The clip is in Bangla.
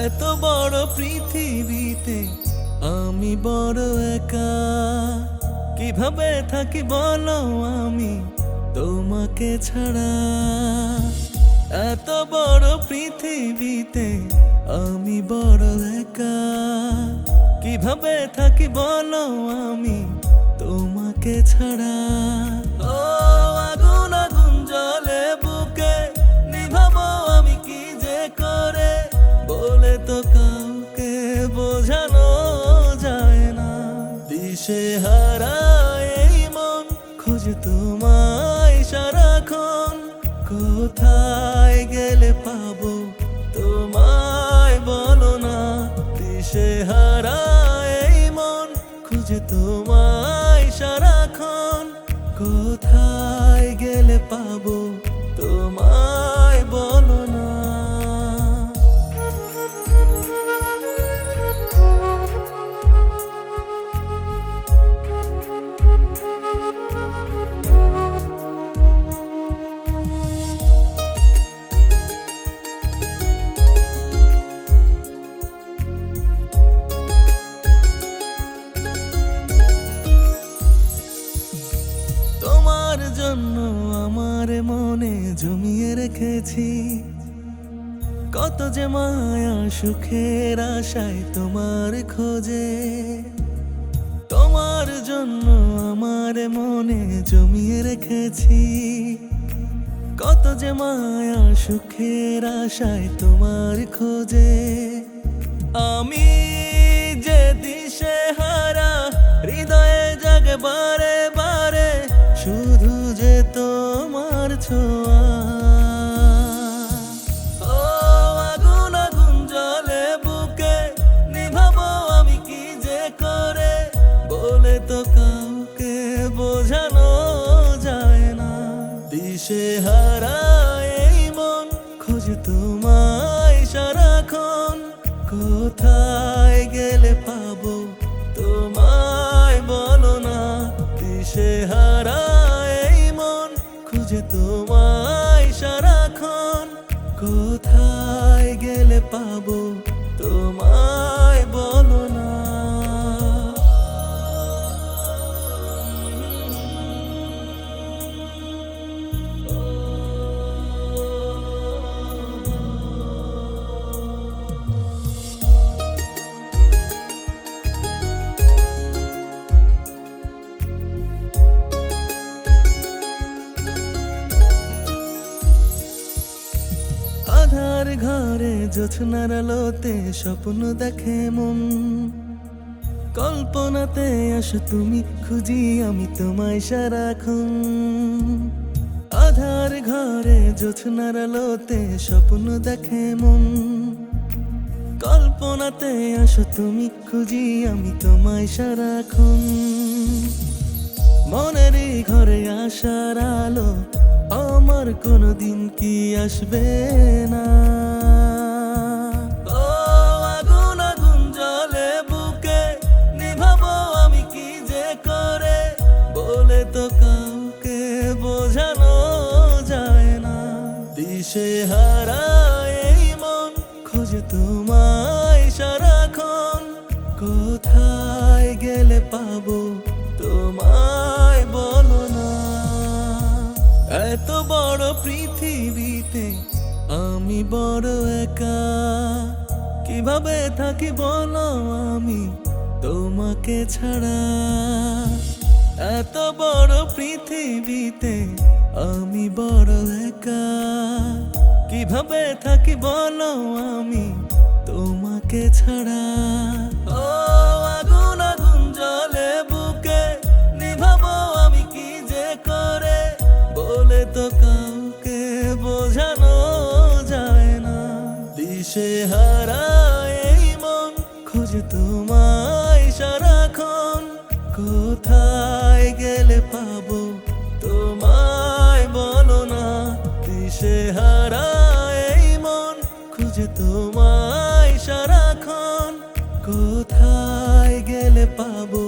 এত বড় পৃথিবীতে আমি বড় একা, কিভাবে থাকি বলো আমি তোমাকে ছাড়া। এত বড় পৃথিবীতে আমি বড় একা, কিভাবে থাকি বলো আমি তোমাকে ছাড়া। ও আগুন আগুন জ্বলে বুকে, নিভাবো আমি কি যে করে, বলে তো কাউকে বোঝানো যায় না। দিশে হারা এই মন খোঁজে তোমায় সারাক্ষণ, কোথায় গেলে পাবো তোমায় বলো না। দিশে হারা এই মন খুঁজে তোমায় সারাক্ষণ, কোথায় গেলে পাবো তোমায় বলো না। তোমার জন্য আমার মনে জমিয়ে রেখেছি কত যে মায়া, সুখের আশায় তোমার খোঁজে। তোমার জন্য আমার মনে জমিয়ে রেখেছি কত যে মায়া, সুখের আশায় তোমার খোঁজে। আমি যে দিশে হারা, হৃদয়ে জাগে বারে বারে শুধু যে তোমার ছোঁয়া। ও আগুন আগুন জ্বলে বুকে, নিভাবো আমি কি যে করে, বলে তো কাউকে বোঝানো যায় না। দিশে হারা এই মন খোঁজে তোমায় সারাক্ষণ, কোথায় গেলে পাবো তোমায় বলো না। দিশে হারা এই মন খুঁজে তোমায় সারাক্ষণ, কোথায় গেলে পাবো তোমায় বলো না। আধার ঘরে জোছনার আলোতে স্বপ্ন দেখে মন, কল্পনাতে আসো তুমি, খুঁজি আমি তোমায় সারাক্ষণ। আধার ঘরে জোছনার আলোতে স্বপ্ন দেখে মন, কল্পনাতে আসো তুমি, খুঁজি আমি তোমায় সারাক্ষণ। মনেরই ঘরে আসার আলো আমার কোনদিন কি আসবে না। ও আগুন আগুন জ্বলে বুকে, নিভাবো আমি কি যে করে, বলে তো কাউকে বোঝানো যায় না। দিশে হারা এই মন খোঁজে তোমায় সারাক্ষণ, কোথায় গেলে পাবো তোমায় বলো না। এত বড় পৃথিবীতে আমি বড় একা, কিভাবে থাকি বলো আমি তোমাকে ছাড়া। এত বড় পৃথিবীতে আমি বড় একা, কিভাবে থাকি বলো আমি তোমাকে ছাড়া। ও আগুন আগুন জ্বলে বুকে, নিভাবো আমি কি যে করে, বলে তো কাউকে বোঝানো যায় না। দিশে হারা এই মন খোঁজে তোমায় সারাক্ষণ, কোথায় গেলে পাবো তোমায় বলো না। দিশে হারা এই মন খুঁজে তোমায় সারাক্ষণ, কোথায় গেলে পাবো